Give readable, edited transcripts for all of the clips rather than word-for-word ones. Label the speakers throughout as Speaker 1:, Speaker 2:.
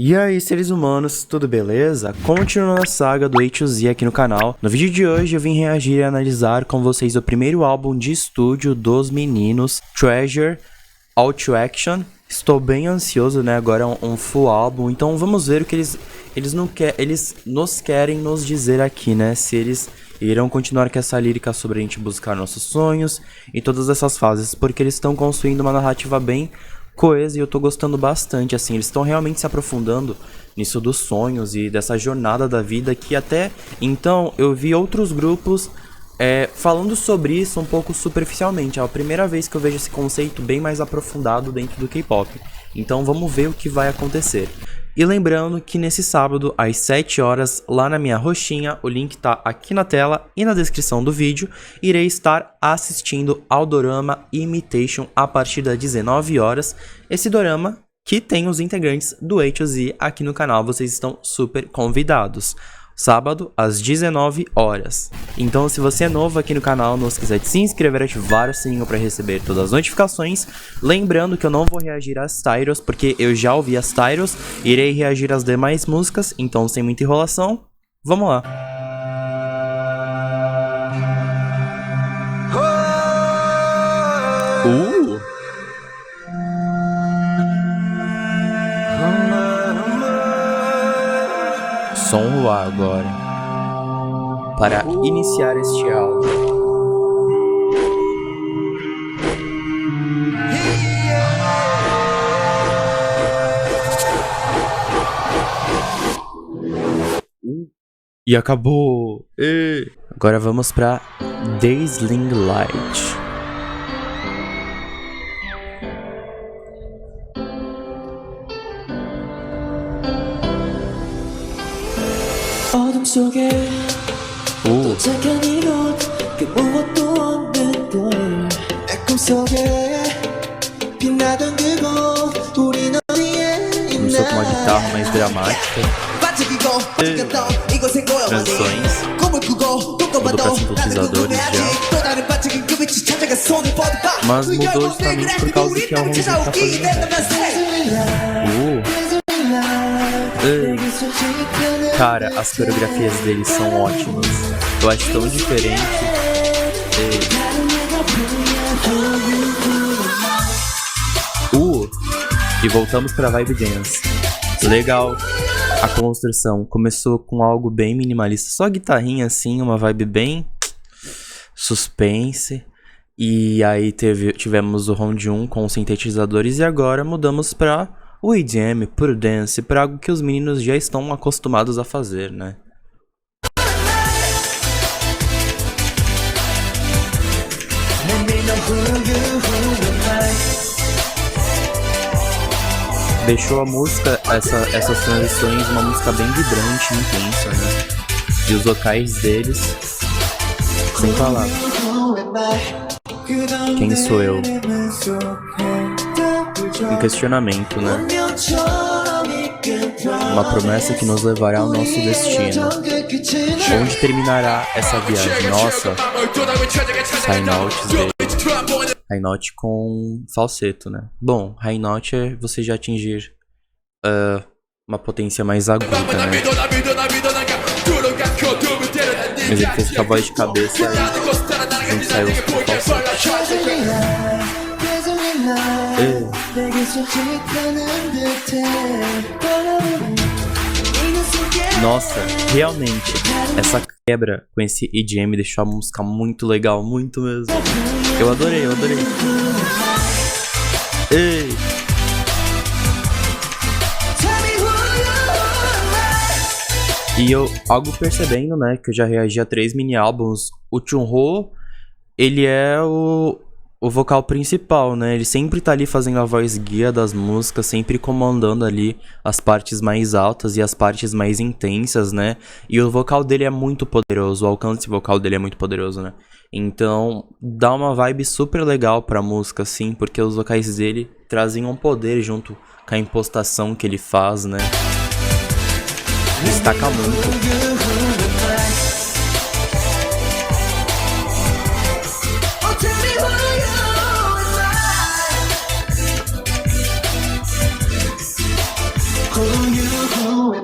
Speaker 1: E aí, seres humanos, tudo beleza? Continuando a saga do A2Z aqui no canal. No vídeo de hoje eu vim reagir e analisar com vocês o primeiro álbum de estúdio dos meninos, Treasure, All to Action. Estou bem ansioso, né? Agora é um full álbum, então vamos ver o que eles nos querem nos dizer aqui, né? Se eles irão continuar com essa lírica sobre a gente buscar nossos sonhos e todas essas fases, porque eles estão construindo uma narrativa bem coesa e eu tô gostando bastante, assim, eles estão realmente se aprofundando nisso dos sonhos e dessa jornada da vida que até então eu vi outros grupos falando sobre isso um pouco superficialmente. É a primeira vez que eu vejo esse conceito bem mais aprofundado dentro do K-pop, então vamos ver o que vai acontecer. E lembrando que nesse sábado, às 7 horas, lá na minha roxinha, o link tá aqui na tela e na descrição do vídeo, irei estar assistindo ao dorama Imitation a partir das 19 horas. Esse dorama que tem os integrantes do A2Z aqui no canal, vocês estão super convidados. Sábado, às 19 horas. Então, se você é novo aqui no canal, não esqueça de se inscrever e ativar o sininho para receber todas as notificações. Lembrando que eu não vou reagir às Tyros, porque eu já ouvi as Tyros. Irei reagir às demais músicas, então sem muita enrolação, vamos lá. Som Ruá agora, para iniciar este álbum. E acabou! Agora vamos para Dazzling Light.
Speaker 2: 어둠 속에 도착한 이곳 그 무엇도 없는 걸 내 꿈속에 빛나던 그곳 우린 어디에
Speaker 1: Começou com uma guitarra mais dramática, canções, tudo para sintetizadores já, mas mudou justamente por causa que a Ronzi tá fazendo. Cara, as coreografias deles são ótimas. Eu acho tão diferente. E voltamos pra Vibe Dance. Legal. A construção começou com algo bem minimalista. Só guitarrinha assim, uma vibe bem suspense. E aí tivemos o round 1 com sintetizadores. E agora mudamos pra o EDM, puro dance, para algo que os meninos já estão acostumados a fazer, né? Deixou a música, essas transições, uma música bem vibrante e intensa, né? E os vocais deles, sem palavras. Quem sou eu? Um questionamento, né? Uma promessa que nos levará ao nosso destino. Onde terminará essa viagem? Nossa, high notes dele. High note com falseto, né? Bom, high note é você já atingir uma potência mais aguda, né? Mas ele fez com a voz de cabeça e a gente saiu com falseto. Nossa, realmente, essa quebra com esse EDM deixou a música muito legal, muito mesmo. Eu adorei, eu adorei. E eu, algo percebendo, né, que eu já reagi a 3 mini álbuns, o Chunho, ele é o vocal principal, né? Ele sempre tá ali fazendo a voz guia das músicas, sempre comandando ali as partes mais altas e as partes mais intensas, né? E o vocal dele é muito poderoso, o alcance vocal dele é muito poderoso, né? Então, dá uma vibe super legal pra música, assim, porque os vocais dele trazem um poder junto com a impostação que ele faz, né? Destaca muito.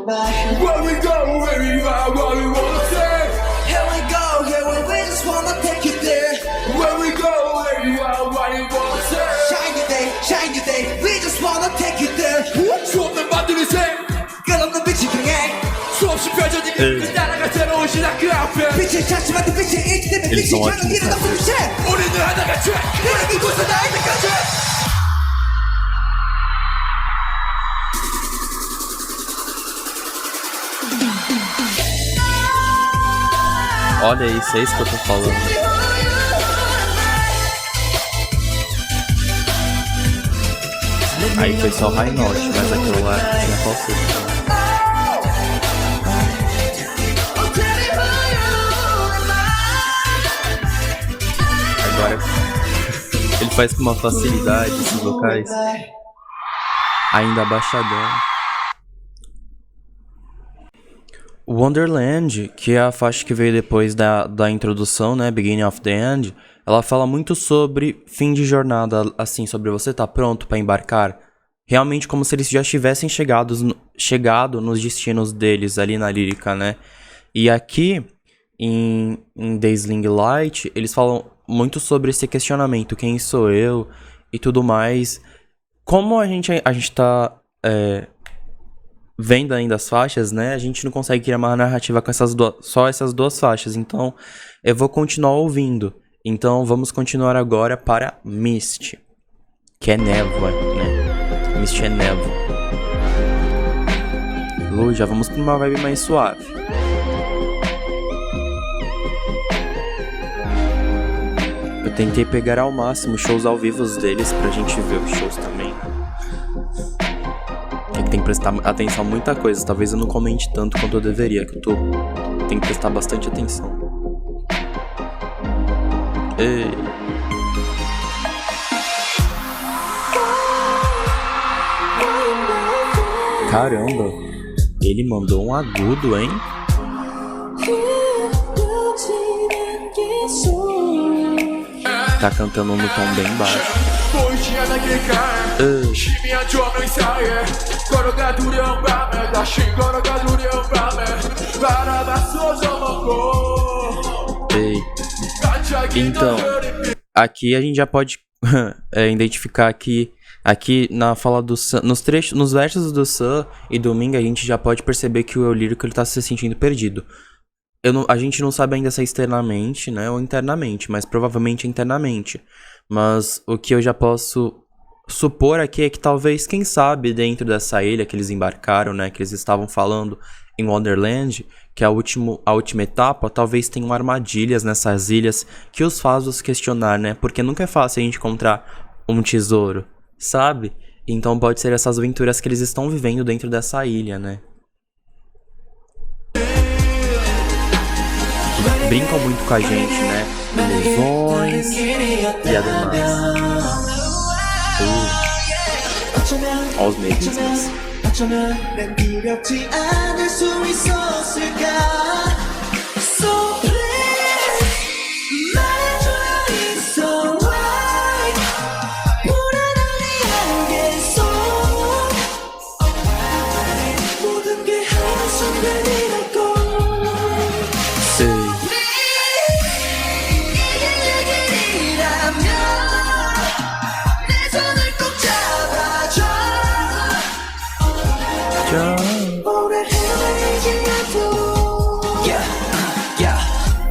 Speaker 2: back. Where we go, where we are, what we wanna say. Here we go, here we just wanna take you there. Where we go, where we are, what we wanna say. Shiny day, we just wanna take you there. 수없는 밤들이 새 끝없는 빛이 강해. 수없이 펼쳐진 그 나라가 새로운 시작 그 앞에. 빛을 찾지 만든 빛이 있기 때문에 빛이 향한 길은 없는 빛에. 우리는 하나같이 우리 이곳에 닿을 때까지.
Speaker 1: Olha isso, é isso que eu tô falando. Aí foi só High Note, mas aquilo lá tinha falsete. Agora ele faz com uma facilidade esses vocais. Ainda abaixadão. Wonderland, que é a faixa que veio depois da introdução, né, Beginning of the End, ela fala muito sobre fim de jornada, assim, sobre você estar pronto para embarcar. Realmente como se eles já tivessem chegado nos destinos deles ali na lírica, né. E aqui, em Dazzling Light, eles falam muito sobre esse questionamento, quem sou eu e tudo mais. Como a gente tá... vendo ainda as faixas, né? A gente não consegue criar uma narrativa com só essas duas faixas. Então, eu vou continuar ouvindo. Então, vamos continuar agora para Mist, que é névoa, né? Mist é névoa. Já vamos para uma vibe mais suave. Eu tentei pegar ao máximo shows ao vivo deles pra gente ver os shows também. Tem que prestar atenção a muita coisa. Talvez eu não comente tanto quanto eu deveria, que eu tenho que prestar bastante atenção. Ei. Caramba, ele mandou um agudo, hein? Tá cantando no tom bem baixo. Então, aqui a gente já pode identificar que aqui na fala do Sun, nos versos do Sun e do Ming, a gente já pode perceber que o eu lírico ele tá se sentindo perdido. A gente não sabe ainda se é externamente, né, ou internamente, mas provavelmente internamente. Mas o que eu já posso supor aqui é que talvez, quem sabe, dentro dessa ilha que eles embarcaram, né, que eles estavam falando em Wonderland, que é a última etapa, talvez tenham armadilhas nessas ilhas que os faz os questionar, né, porque nunca é fácil a gente encontrar um tesouro, sabe? Então pode ser essas aventuras que eles estão vivendo dentro dessa ilha, né. Brincam muito com a gente, né? Ilusões e ademais. Olha os mecanismos.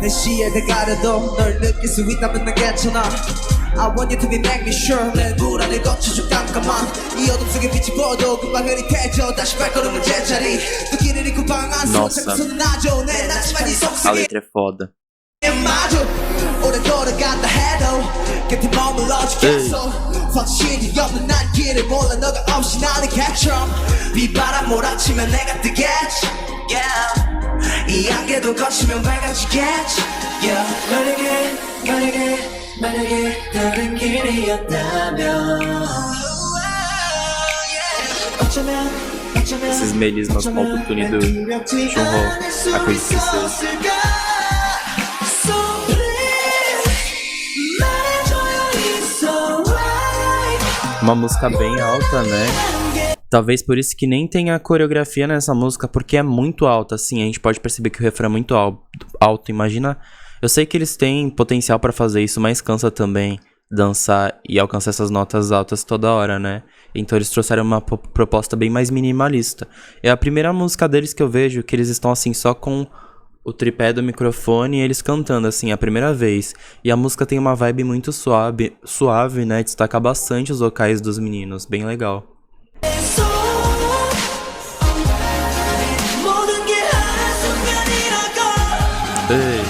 Speaker 2: 내 시야가 가려도 널 느낄 수 있다면 난 괜찮아 I want you to be make me sure 내 불안을 거쳐줘 깜깜한 이 어둠 속에 빛이 보여도 금방 흐릿해져 다시 발걸음을 제자리 또 길을 잃고 방 안서 자꾸 손을 놔줘 내 나지만 이 속삭이
Speaker 1: A letra é foda.
Speaker 2: 오래 걸어간다 해도 곁에 머물러 주겠어 확신이 없는 난 길을 몰라 너가 없이 나는 개처럼 비바람 몰아치면 내가 뜨겠지 yeah. 이 안개도 거치면 밝아지겠지 yeah. 만약에 다른 길이었다면
Speaker 1: Esses melismas com autotune do Junho, acredito que seja. Uma música bem alta, né? Talvez por isso que nem tenha coreografia nessa música, porque é muito alta, assim. A gente pode perceber que o refrão é muito alto. Imagina. Eu sei que eles têm potencial pra fazer isso, mas cansa também dançar e alcançar essas notas altas toda hora, né? Então eles trouxeram uma proposta bem mais minimalista. É a primeira música deles que eu vejo que eles estão assim só com o tripé do microfone e eles cantando assim a primeira vez. E a música tem uma vibe muito suave, né? Destaca bastante os vocais dos meninos, bem legal. Ei.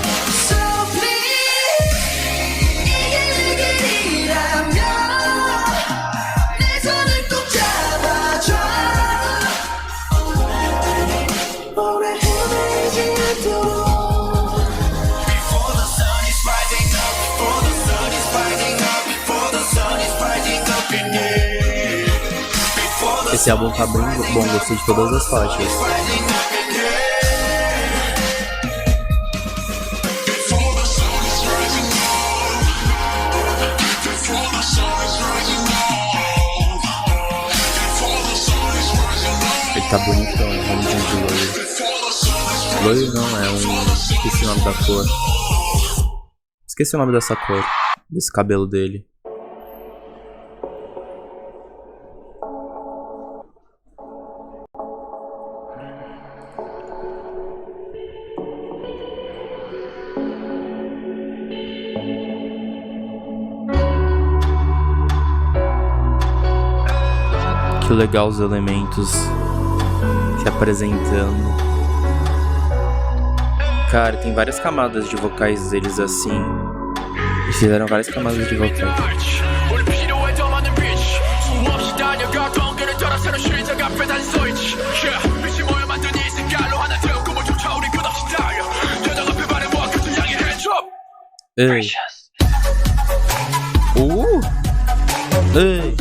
Speaker 1: Esse álbum tá bem bom, gostei de todas as faixas. Ele tá bonitão, o nome de loiro. Loiro não, é um... Esqueci o nome da cor. Esqueci o nome dessa cor, desse cabelo dele. Que legal os elementos se apresentando. Cara, tem várias camadas de vocais deles assim. Eles fizeram várias camadas de vocais. Ei. Ei.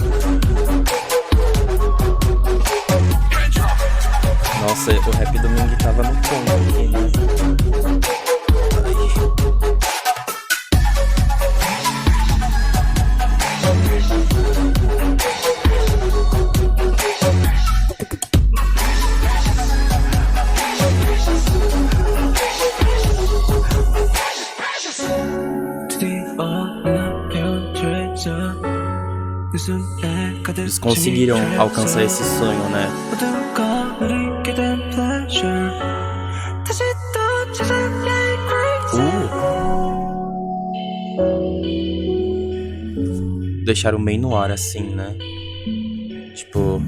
Speaker 1: Nossa, o rap do Ming tava no ponto aqui, né? Eles conseguiram alcançar esse sonho, né? Deixaram bem no ar assim, né? Tipo,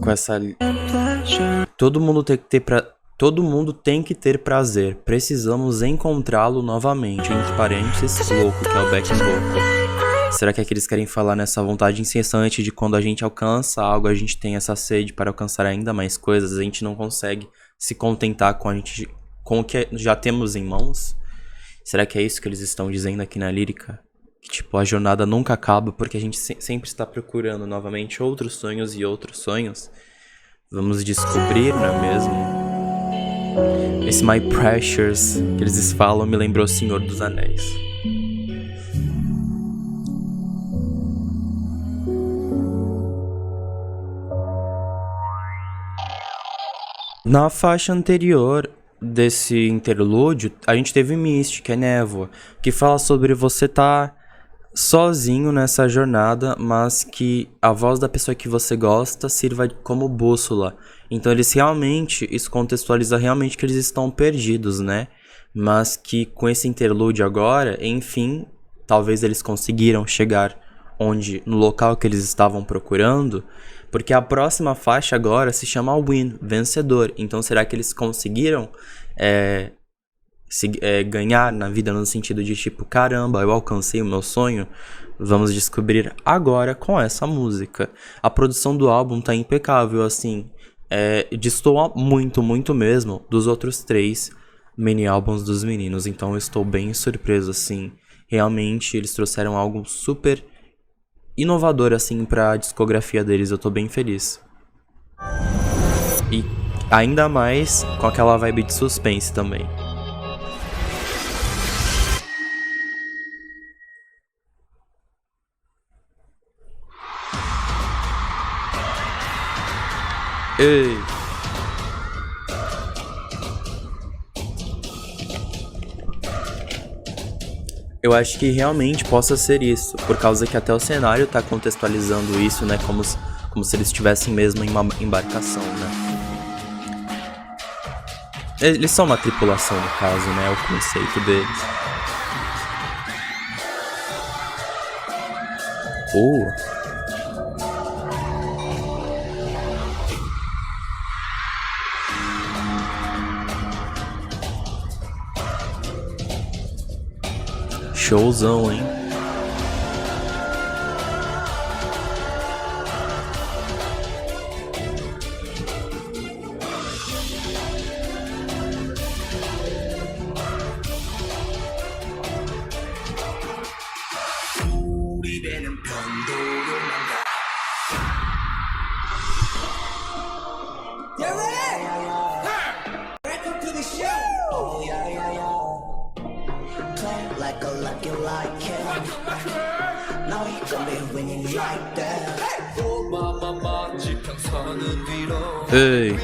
Speaker 1: com essa... Todo mundo tem que ter prazer. Precisamos encontrá-lo novamente. Entre parênteses, louco, que é o backing vocal. Será que é que eles querem falar nessa vontade incessante de quando a gente alcança algo, a gente tem essa sede para alcançar ainda mais coisas, a gente não consegue se contentar com o que já temos em mãos? Será que é isso que eles estão dizendo aqui na lírica? Que tipo, a jornada nunca acaba porque a gente sempre está procurando novamente outros sonhos e outros sonhos? Vamos descobrir, não é mesmo? Esse My Precious que eles falam me lembrou Senhor dos Anéis. Na faixa anterior desse interlúdio, a gente teve Mist, que é Névoa, que fala sobre você estar sozinho nessa jornada, mas que a voz da pessoa que você gosta sirva como bússola. Então isso contextualiza realmente que eles estão perdidos, né? Mas que com esse interlúdio agora, enfim, talvez eles conseguiram chegar no local que eles estavam procurando, porque a próxima faixa agora se chama Win, vencedor. Então será que eles conseguiram ganhar na vida no sentido de tipo, caramba, eu alcancei o meu sonho? Vamos descobrir agora com essa música. A produção do álbum tá impecável, assim, destoa muito, muito mesmo dos outros 3 mini-álbuns dos meninos. Então eu estou bem surpreso, assim. Realmente eles trouxeram algo super inovador, assim, pra discografia deles. Eu tô bem feliz. E ainda mais com aquela vibe de suspense também. Ei. Eu acho que realmente possa ser isso, por causa que até o cenário tá contextualizando isso, né, como se eles estivessem mesmo em uma embarcação, né. Eles são uma tripulação, no caso, né, é o conceito deles. Showzão, hein?
Speaker 2: You ready? Welcome to the show. Oh yeah, yeah, yeah. Play like a lucky like it. Now you can be winning like that.
Speaker 1: Ei.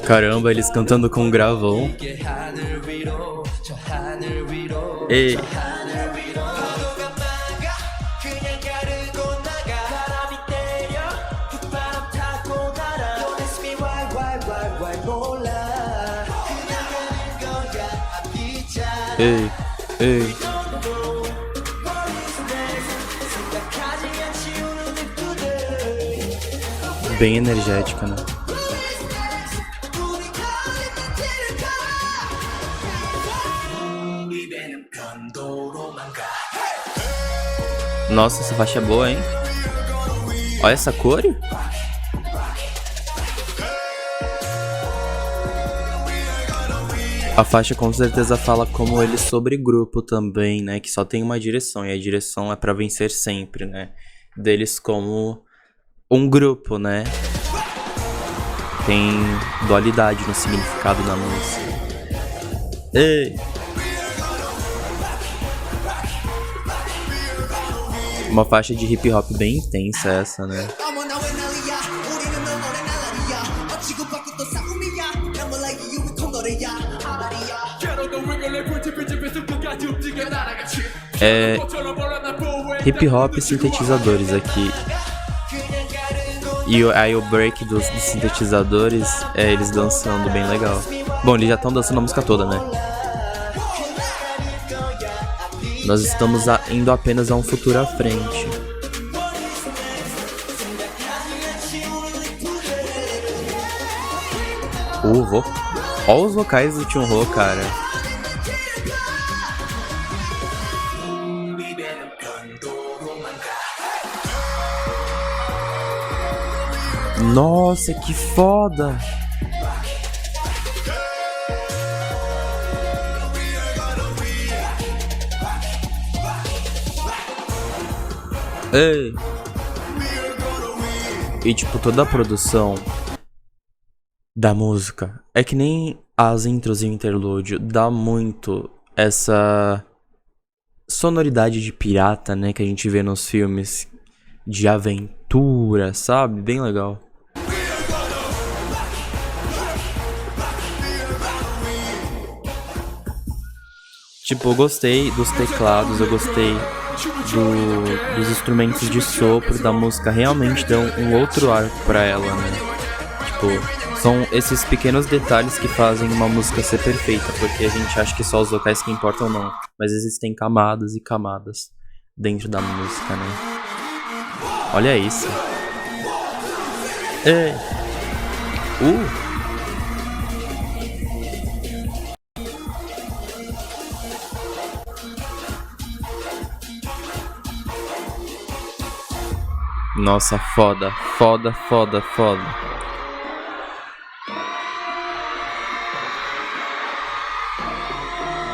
Speaker 1: Caramba, eles cantando com gravão. Ei. Ei, ei. Bem energética, né? Nossa, essa faixa é boa, hein? Olha essa cor. A faixa com certeza fala como ele sobre grupo também, né? Que só tem uma direção, e a direção é pra vencer sempre, né? Deles como um grupo, né? Tem dualidade no significado da música. Ei! Uma faixa de hip hop bem intensa essa, né? É hip hop sintetizadores aqui. E aí o break dos sintetizadores é eles dançando bem legal. Bom, eles já estão dançando a música toda, né? Nós estamos indo apenas a um futuro à frente. Olha os vocais do Chunho, cara. Nossa, que foda! Ei! E tipo, toda a produção da música é que nem as intros e o interlúdio, dá muito essa sonoridade de pirata, né, que a gente vê nos filmes de aventura, sabe? Bem legal. Tipo, eu gostei dos teclados, eu gostei dos instrumentos de sopro da música, realmente dão um outro ar pra ela, né? Tipo, são esses pequenos detalhes que fazem uma música ser perfeita, porque a gente acha que só os vocais que importam, não. Mas existem camadas e camadas dentro da música, né? Olha isso. Ei. Nossa, foda, foda, foda, foda.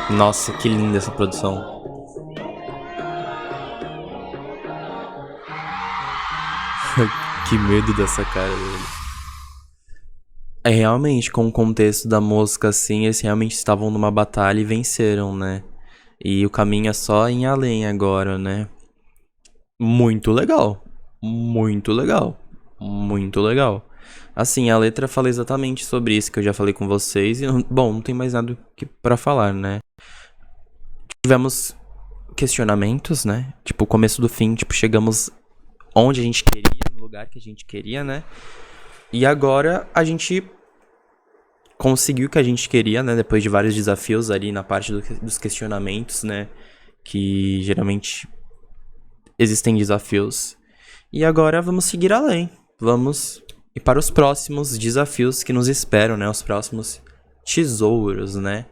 Speaker 1: Nossa, que linda essa produção. Que medo dessa cara dele. É realmente, com o contexto da música assim, eles realmente estavam numa batalha e venceram, né? E o caminho é só em além agora, né? Muito legal. Muito legal. muito legal. Assim, a letra fala exatamente sobre isso que eu já falei com vocês. E, bom, não tem mais nada pra falar, né? Tivemos questionamentos, né? Tipo, o começo do fim, tipo, chegamos onde a gente queria, no lugar que a gente queria, né? E agora a gente conseguiu o que a gente queria, né? Depois de vários desafios ali na parte dos questionamentos, né? Que geralmente existem desafios. E agora vamos seguir além. Vamos ir para os próximos desafios que nos esperam, né? Os próximos tesouros, né?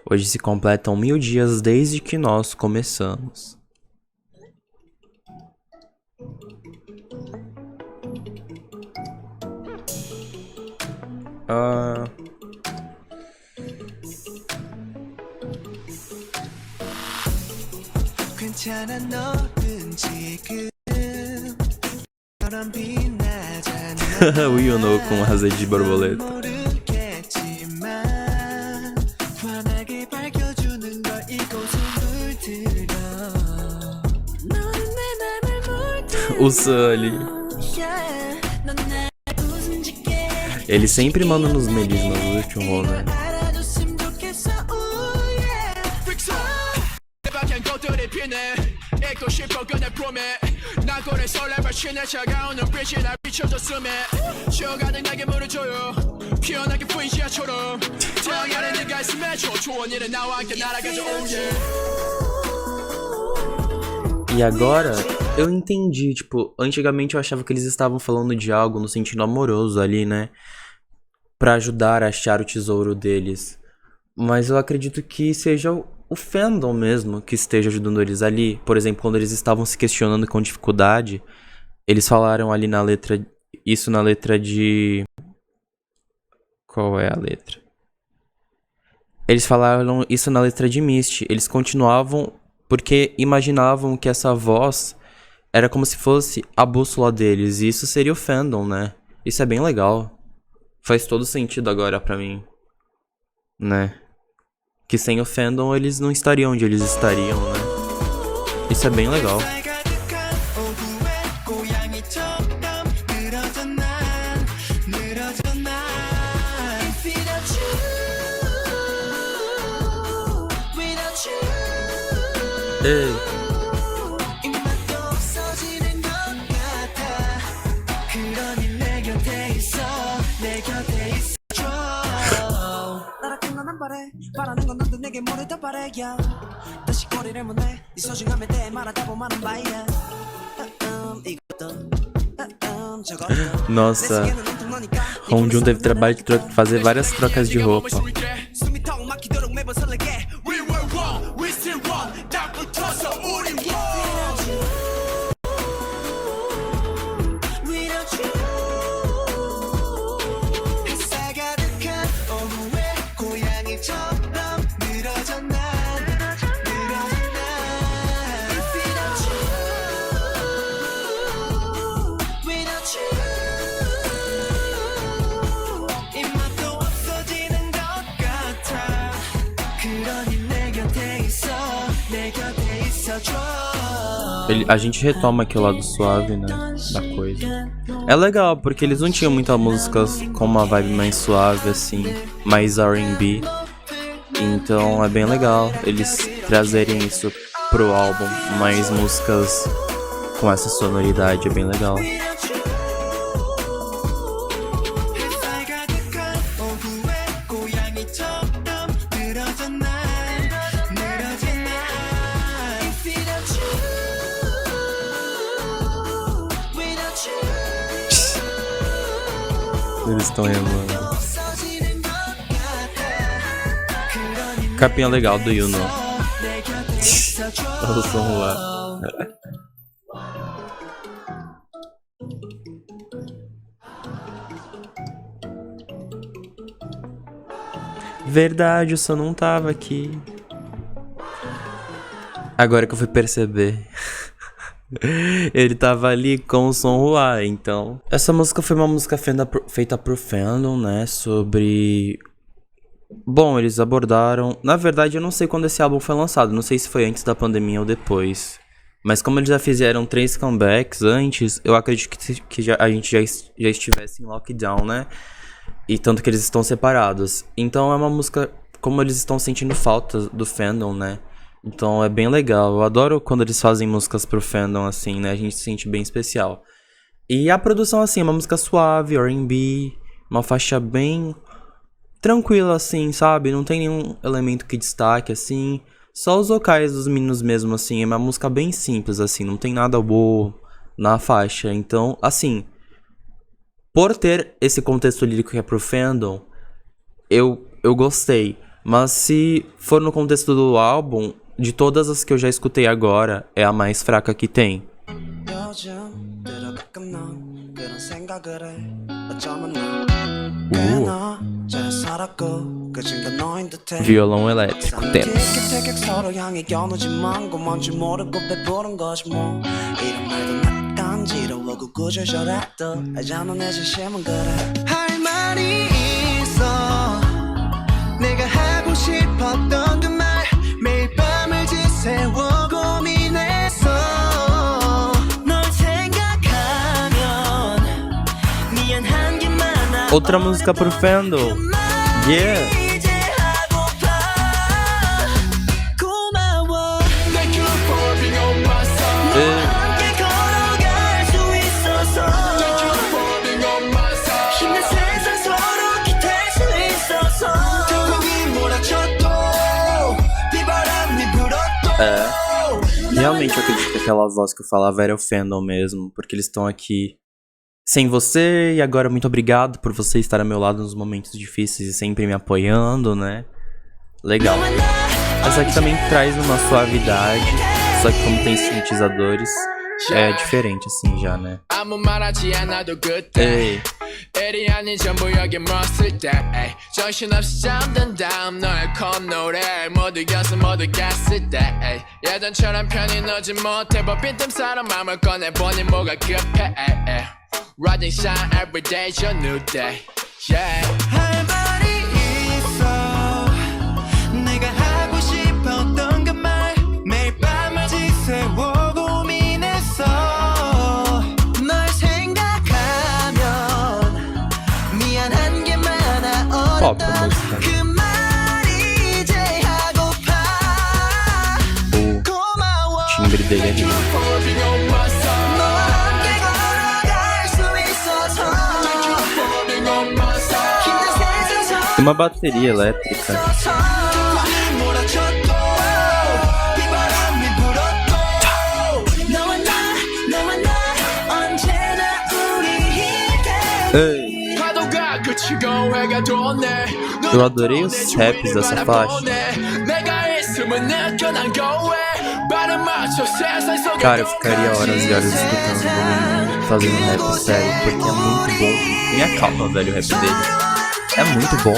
Speaker 1: Hoje se completam 1000 dias desde que nós começamos. O Yuno com asa de borboleta. O Sully. Ele sempre manda nos melismas do último, né? E agora, eu entendi, tipo, antigamente eu achava que eles estavam falando de algo no sentido amoroso ali, né? Pra ajudar a achar o tesouro deles. Mas eu acredito que seja o fandom mesmo que esteja ajudando eles ali. Por exemplo, quando eles estavam se questionando com dificuldade, eles falaram ali na letra, isso na letra de... Qual é a letra? Eles falaram isso na letra de Misty. Eles continuavam porque imaginavam que essa voz era como se fosse a bússola deles. E isso seria o fandom, né? Isso é bem legal. Faz todo sentido agora pra mim, né? Que sem o fandom eles não estariam onde eles estariam, né? Isso é bem legal. Ei. Nossa, Hongjun teve trabalho de fazer várias trocas de roupa. A gente retoma aquele lado suave, né, da coisa. É legal, porque eles não tinham muitas músicas com uma vibe mais suave, assim, mais R&B. Então é bem legal eles trazerem isso pro álbum, mais músicas com essa sonoridade, é bem legal. Eles estão remando. Capinha legal do Yuno. Olha o som lá. Verdade, o som não tava aqui. Agora que eu fui perceber. Ele tava ali com o som lá, então. Essa música foi uma música feita pro fandom, né? Sobre Bom, eles abordaram. Na verdade, eu não sei quando esse álbum foi lançado. Não sei se foi antes da pandemia ou depois. Mas como eles já fizeram 3 comebacks antes, eu acredito que a gente já estivesse em lockdown, né? E tanto que eles estão separados. Então é uma música. Como eles estão sentindo falta do fandom, né? Então é bem legal. Eu adoro quando eles fazem músicas pro fandom, assim, né? A gente se sente bem especial. E a produção, assim, é uma música suave, R&B, uma faixa bem tranquila, assim, sabe? Não tem nenhum elemento que destaque, assim. Só os vocais dos meninos mesmo, assim. É uma música bem simples, assim. Não tem nada boa na faixa. Então, assim, por ter esse contexto lírico que é pro fandom, eu gostei. Mas se for no contexto do álbum, de todas as que eu já escutei agora, é a mais fraca que tem.
Speaker 2: 요즘 들어 가끔 넌 그런 생각을 해 어쩌면 넌 잘 살았고 그진 건 너인 듯해
Speaker 1: Violão elétrico, temos.
Speaker 2: 티켓 서로 향해 겨누지만 그 뭔지 모르고 배부른 거지 뭐 이런 말도 낯간지러워 구구절절해도 알잖아 내 진심은 그래 할 말이 있어 내가 하고 싶었던 그 말 매일 밤을 지새워 고민했어 널 생각하면 미안한 게 많아
Speaker 1: Outra música pro fandom. Yeah.
Speaker 2: 이제 하고파 고마워 Thank you for being on my side 너와 함께 걸어갈 수 있어서 Thank you for being on my side 힘든 세상 서로 기댈 수 있어서 태풍이 몰아쳐도 비바람이 불어도
Speaker 1: Realmente eu acredito que aquela voz que eu falava era o fandom mesmo, porque eles estão aqui sem você, e agora muito obrigado por você estar ao meu lado nos momentos difíceis e sempre me apoiando, né? Legal. Essa aqui também traz uma suavidade, só que como tem sintetizadores, é diferente assim já, né?
Speaker 3: 아무 말하지 않아도 그때
Speaker 1: Ei,
Speaker 3: 일이 아닌 전부 여기 멈을 때 에이, 정신없이 잠든 다음 너의 콧노래 모두 연습 모두 gas을 때 에이, 예전처럼 편히 너지 못해 뭐 빈틈사람 마음을 꺼내보니 뭐가 급해 에이, 에이. Riding shine every day your new day yeah.
Speaker 2: 할 말이 있어 내가 하고 싶었던 그 말 매일 밤을 지새워 고민했어 널 생각하면 미안한 게 많아
Speaker 1: Pop,
Speaker 2: 어렸던
Speaker 1: música.
Speaker 2: 그 말이 이제 하고파
Speaker 1: o
Speaker 2: 고마워
Speaker 1: timbre dele é lindo.
Speaker 3: For being on my side
Speaker 2: 너와 함께 걸어갈 수 있어서
Speaker 3: For being on my side
Speaker 2: 힘든 세상
Speaker 1: Tem uma bateria elétrica. Ei,
Speaker 3: 파도가 그치고 해가 돋네
Speaker 1: eu adorei os raps dessa faixa.
Speaker 3: 내가 있음을 느껴 난 고해 발을 맞춰 세상 속에
Speaker 1: Cara, eu ficaria horas e horas escutando o menino fazendo rap sério, porque é muito bom. Me acalma, velho, o rap dele. É muito bom.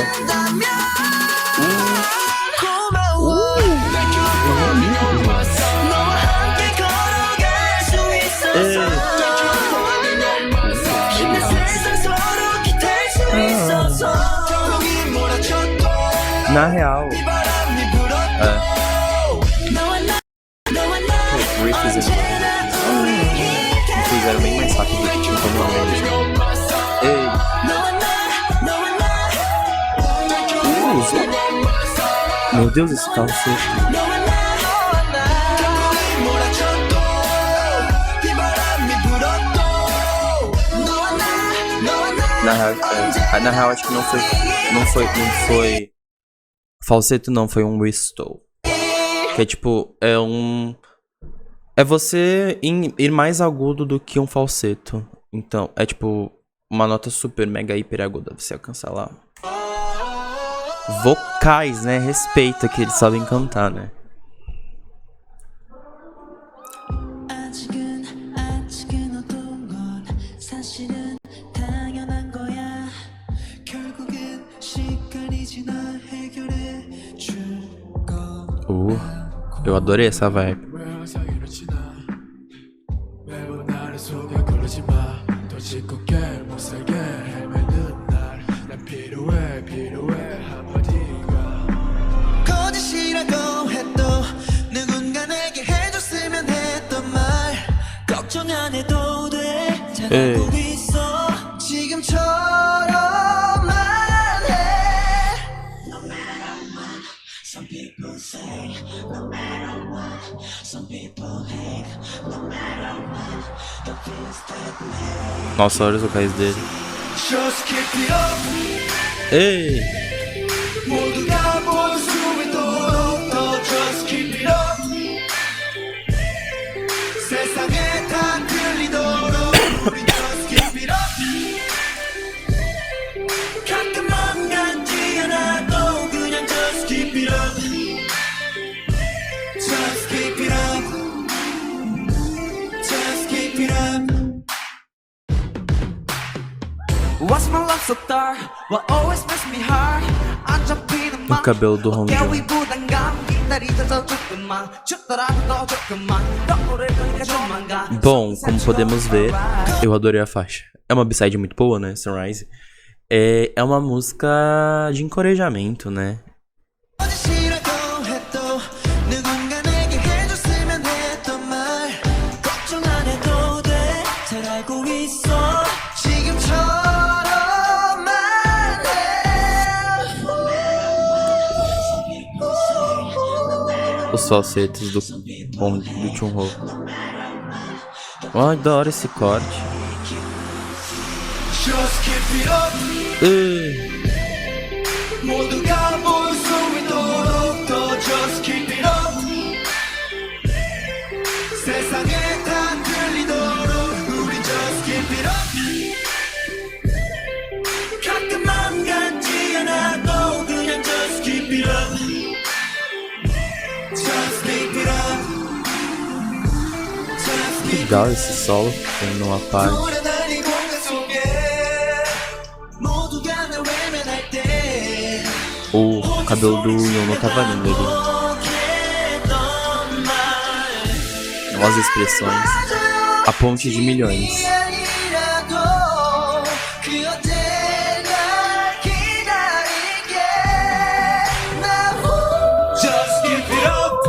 Speaker 1: Na real, os riffs fizeram bem mais rápido do que tinha normalmente. Ei, meu Deus, esse carro seco. Na real, acho que não foi falseto, não, foi um whistle. Que é tipo, é você ir mais agudo do que um falseto. Então, é tipo uma nota super mega hiper aguda, você alcançar lá. Vocais, né? Respeita que eles sabem cantar, né? Eu adorei essa vibe.
Speaker 2: 알고 있어 지금처럼만 해. No matter what some people say, no matter what some people hate, no matter what the feels that make.
Speaker 1: Nossa, olha os vocais dele.
Speaker 2: Just keep it up.
Speaker 1: Ei!
Speaker 2: 모두가 볼 수 있도록 더 just keep it up. 세상에 다 들리도록 우리 just keep it up. 가끔만 간지 않아도 그냥 just keep it up. Just keep it up. Just keep it up. What's my love so dark? What always makes me hard? 안 잡히는 맘.
Speaker 1: O cabelo do Hong Joon.
Speaker 2: 어깨 위 부담감. 기다리 더 조금만. 춥더라도 더 조금만. 떠오르니까 좀만 가.
Speaker 1: Bom, como podemos ver, eu adorei a faixa. É uma b-side muito boa, né? Sunrise. É uma música de encorajamento, né?
Speaker 2: 어제 싫어도 해도 누군가 내게 해줬으면 했던 말 걱정 안 해도 돼. 잘 알고 있어 지금처럼만 해.
Speaker 1: Os falsetes do Chunho. Ai, da hora esse corte.
Speaker 2: Just keep it up.
Speaker 1: Ei.
Speaker 2: 모두가 볼 수 있도록 더 just keep it up. 세상에 다 들리도록 우리 just keep it up. 가끔만 같지 않아도 그냥 just keep it up. Just keep it up. Just keep it up.
Speaker 1: Legal esse solo que tem numa parte.
Speaker 2: 돌아다니 공간 속에 모두가 날 외면할 때
Speaker 1: O cabelo do Yono tava lindo ali. As expressões. A ponte de milhões.
Speaker 2: Just keep it up.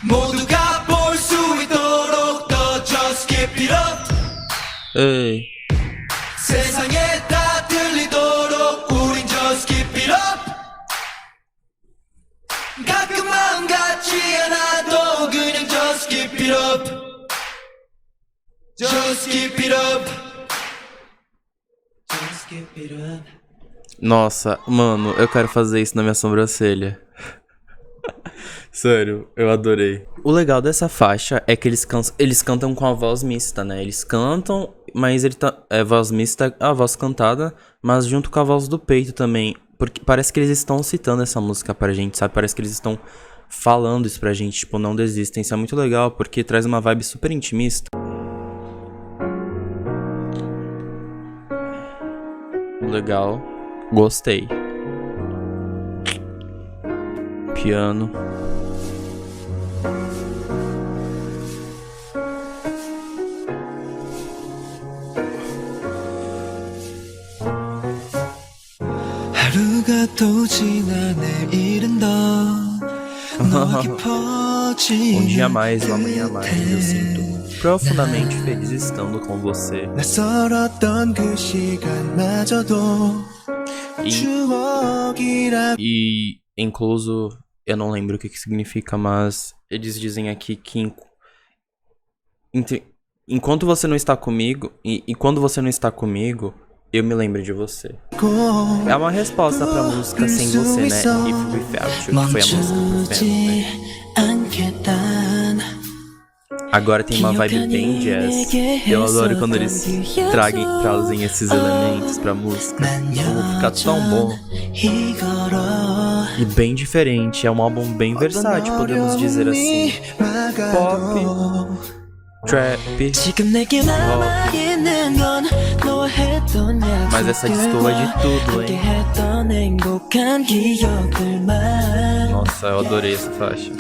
Speaker 2: 모두가 볼 수 있도록 더 just keep it up.
Speaker 1: Ei.
Speaker 2: 세상에 다 들리도록 우린 just keep it up. 가끔만 같지 않아도 그냥 just keep it up. Just keep it up. Just keep it up.
Speaker 1: Nossa, mano, eu quero fazer isso na minha sobrancelha. Sério, eu adorei. O legal dessa faixa é que eles cantam com a voz mista, né? Eles cantam, mas ele tá. É voz mista, a voz cantada, mas junto com a voz do peito também. Porque parece que eles estão citando essa música pra gente, sabe? Parece que eles estão falando isso pra gente, tipo, não desistem. Isso é muito legal, porque traz uma vibe super intimista. Legal. Gostei. Piano.
Speaker 2: 하루가 또 지나 내일은 더
Speaker 1: Um dia a mais, uma manhã a mais, eu sinto profundamente feliz estando com você.
Speaker 2: 낯설었던 그 시간마저도 추억이라.
Speaker 1: E incluso, eu não lembro o que significa, mas eles dizem aqui que enquanto você não está comigo, e quando você não está comigo, eu me lembro de você. É uma resposta pra música Sem Você, né? If Without You, que foi a música pro Fan, né? Agora tem uma vibe bem jazz. Eu adoro quando eles trazem esses elementos pra música. Fica tão bom. E bem diferente. É um álbum bem versátil, podemos dizer assim. Pop, trap, rock. Mas essa destoa de tudo, hein? Nossa, eu adorei essa faixa.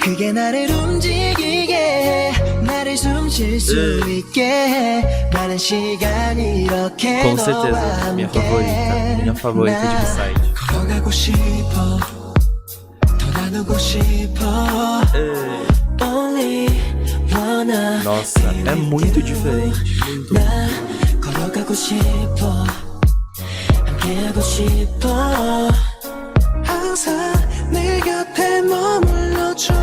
Speaker 1: Com certeza, minha favorita de B-side. Only wanna Nossa, é muito diferente. Muito.
Speaker 2: 걸어가고 싶어 함께하고 싶어 항상 내 곁에 머물러줘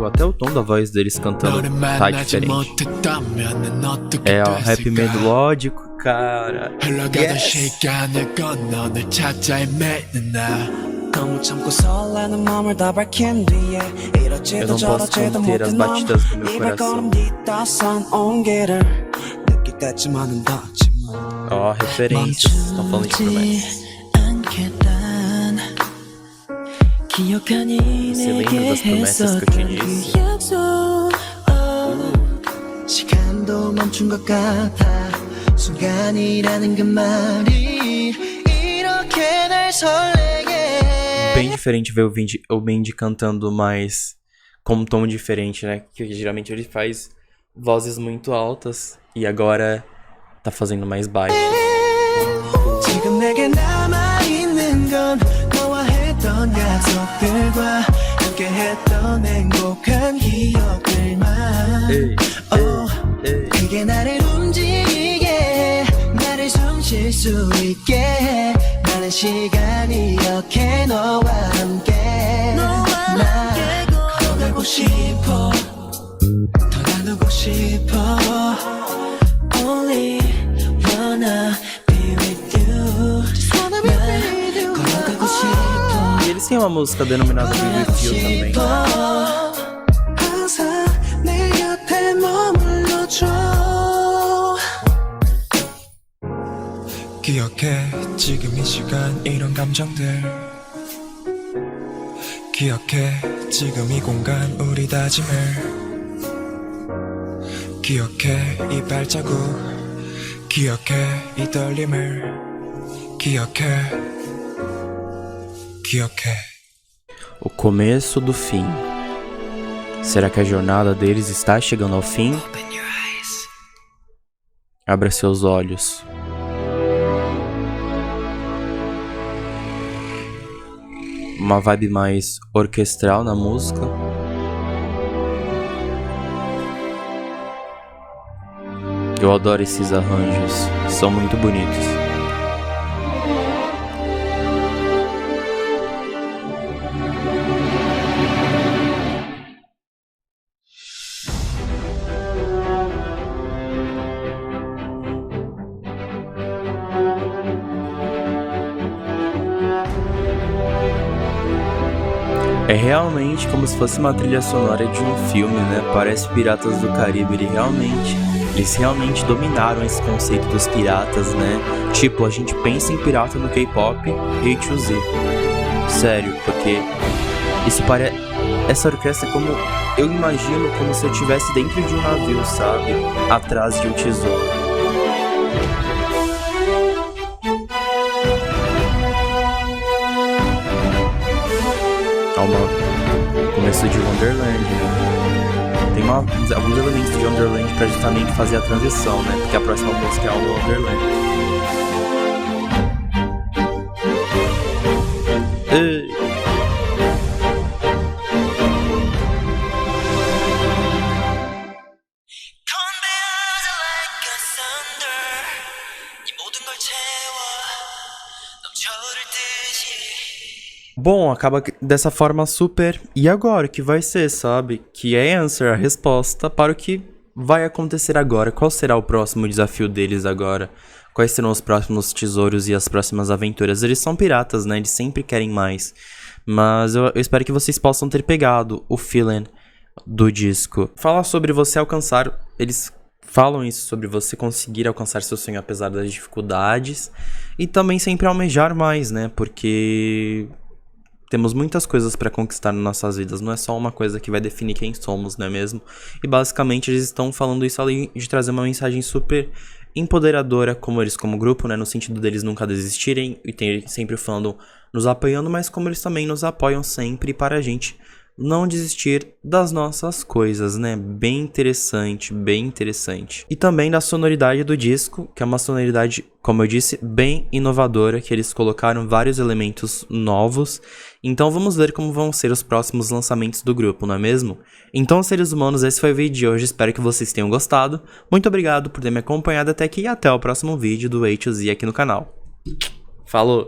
Speaker 1: Até o tom da voz deles cantando tá diferente. É o rap melódico, cara. Yes. Eu não posso conter as batidas do meu coração. Ó, referências. Estão falando de promessas. Você lembra das promessas que eu te disse?
Speaker 2: 시간도 멈춘 것 같아 순간이라는 그 말이 이렇게 날 설레게
Speaker 1: Bem diferente ver o Bendy cantando mais com um tom diferente, né? Que geralmente ele faz vozes muito altas e agora tá fazendo mais baixo.
Speaker 2: 지금 내게 남아있는 건 너와 했던 약속들과 함께했던 행복한 기억들만 그게 나를 움직이게 나를 숨 쉴 수 있게 많은 시간이 이렇게 너와 함께 나 걸어가고 싶어 더 나누고 싶어 Only wanna be with you Just wanna be with you 걸어가고 싶어
Speaker 1: E eles têm uma música denominada Be With You também.
Speaker 2: 항상 내 곁에 머물러줘
Speaker 4: 기억해 지금 이 시간 이런 감정들 기억해 지금 이 공간 우리 다짐을 기억해 이 발자국 기억해 이 떨림을 기억해
Speaker 1: O começo do fim. Será que a jornada deles está chegando ao fim? Abra seus olhos. Uma vibe mais orquestral na música. Eu adoro esses arranjos, são muito bonitos. É realmente como se fosse uma trilha sonora de um filme, né? Parece Piratas do Caribe, eles realmente dominaram esse conceito dos piratas, né? Tipo, a gente pensa em pirata no K-pop, A2Z. Sério, porque isso parece... Essa orquestra é como... Eu imagino como se eu estivesse dentro de um navio, sabe? Atrás de um tesouro. Começo de Wonderland, né? Tem alguns elementos de Wonderland pra justamente fazer a transição, né? Porque a próxima música é o Wonderland. Bom, acaba dessa forma super... E agora, o que vai ser, sabe? Que é Answer, a resposta para o que vai acontecer agora. Qual será o próximo desafio deles agora? Quais serão os próximos tesouros e as próximas aventuras? Eles são piratas, né? Eles sempre querem mais. Mas eu espero que vocês possam ter pegado o feeling do disco. Fala sobre você alcançar... Eles falam isso sobre você conseguir alcançar seu sonho apesar das dificuldades. E também sempre almejar mais, né? Porque... Temos muitas coisas para conquistar nas nossas vidas, não é só uma coisa que vai definir quem somos, não é mesmo? E basicamente eles estão falando isso além de trazer uma mensagem super empoderadora, como eles como grupo, né? No sentido deles nunca desistirem e tem sempre falando, nos apoiando, mas como eles também nos apoiam sempre para a gente não desistir das nossas coisas, né? Bem interessante, bem interessante. E também da sonoridade do disco, que é uma sonoridade, como eu disse, bem inovadora, que eles colocaram vários elementos novos. Então vamos ver como vão ser os próximos lançamentos do grupo, não é mesmo? Então, seres humanos, esse foi o vídeo de hoje, espero que vocês tenham gostado. Muito obrigado por ter me acompanhado até aqui e até o próximo vídeo do A2Z aqui no canal. Falou!